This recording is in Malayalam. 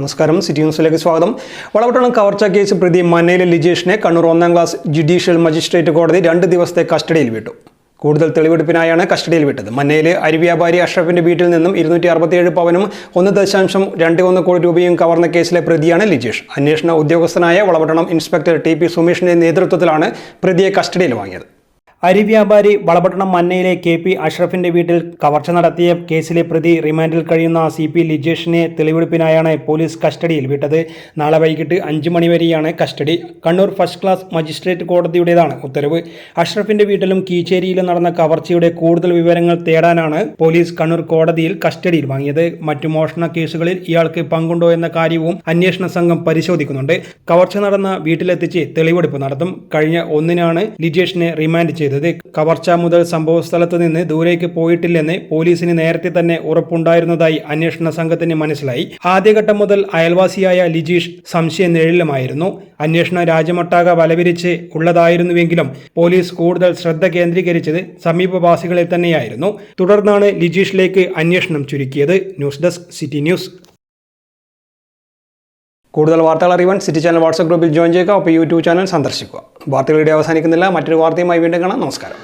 നമസ്കാരം, സിറ്റി ന്യൂസിലേക്ക് സ്വാഗതം. വളപട്ടണം കവർച്ച കേസ് പ്രതി മനയിലെ ലിജേഷിനെ കണ്ണൂർ 1ാം ക്ലാസ് ജുഡീഷ്യൽ മജിസ്ട്രേറ്റ് കോടതി 2 ദിവസത്തെ കസ്റ്റഡിയിൽ വിട്ടു. കൂടുതൽ തെളിവെടുപ്പിനായാണ് കസ്റ്റഡിയിൽ വിട്ടത്. മന്നയിലെ അരി വ്യാപാരി അഷ്റഫിന്റെ വീട്ടിൽ നിന്നും 267 പവനും 1.21 കോടി രൂപയും കവർന്ന കേസിലെ പ്രതിയാണ് ലിജേഷ്. അന്വേഷണ ഉദ്യോഗസ്ഥനായ വളപട്ടണം ഇൻസ്പെക്ടർ ടി.പി. സുമേഷിന്റെ നേതൃത്വത്തിലാണ് പ്രതിയെ കസ്റ്റഡിയിൽ വാങ്ങിയത്. അരി വ്യാപാരി വളപട്ടണം മന്നയിലെ കെ.പി. അഷ്റഫിന്റെ വീട്ടിൽ കവർച്ച നടത്തിയ കേസിലെ പ്രതി റിമാൻഡിൽ കഴിയുന്ന സി.പി. ലിജേഷിനെ തെളിവെടുപ്പിനായാണ് പോലീസ് കസ്റ്റഡിയിൽ വിട്ടത്. നാളെ വൈകിട്ട് 5 മണി വരെയാണ് custody. Kannur first class magistrate കോടതിയുടേതാണ് ഉത്തരവ്. അഷ്റഫിന്റെ വീട്ടിലും കീച്ചേരിയിലും നടന്ന കവർച്ചയുടെ കൂടുതൽ വിവരങ്ങൾ തേടാനാണ് പോലീസ് കണ്ണൂർ കോടതിയിൽ കസ്റ്റഡിയിൽ വാങ്ങിയത്. മറ്റു മോഷണ കേസുകളിൽ ഇയാൾക്ക് പങ്കുണ്ടോ എന്ന കാര്യവും അന്വേഷണ സംഘം പരിശോധിക്കുന്നുണ്ട്. കവർച്ച നടന്ന വീട്ടിലെത്തിച്ച് തെളിവെടുപ്പ് നടത്തും. കഴിഞ്ഞ 1-നാണ് ലിജേഷിനെ റിമാൻഡ് ചെയ്തത്. കവർച്ച മുതൽ സംഭവ സ്ഥലത്ത് നിന്ന് ദൂരേക്ക് പോയിട്ടില്ലെന്ന് പോലീസിന് നേരത്തെ തന്നെ ഉറപ്പുണ്ടായിരുന്നതായി അന്വേഷണ സംഘത്തിന് മനസ്സിലായി. ആദ്യഘട്ടം മുതൽ അയൽവാസിയായ ലിജീഷ് സംശയ നിഴലിലുമായിരുന്നു. അന്വേഷണം രാജ്യമൊട്ടാകെ വലവിരിച്ച് ഉള്ളതായിരുന്നുവെങ്കിലും പോലീസ് കൂടുതൽ ശ്രദ്ധ കേന്ദ്രീകരിച്ചത് സമീപവാസികളിൽ തന്നെയായിരുന്നു. തുടർന്നാണ് ലിജീഷിലേക്ക് അന്വേഷണം ചുരുക്കിയത്. News desk, city news. കൂടുതൽ വാർത്തകൾ അറിയാൻ സിറ്റി ചാനൽ വാട്സ്ആപ്പ് ഗ്രൂപ്പിൽ ജോയിൻ ചെയ്യുക. ഒപ്പം യൂട്യൂബ് ചാനൽ സന്ദർശിക്കുക. വാർത്തകളുടെ അവസാനിക്കുന്നില്ല. മറ്റൊരു വാർത്തയുമായി വീണ്ടും കാണാം. നമസ്കാരം.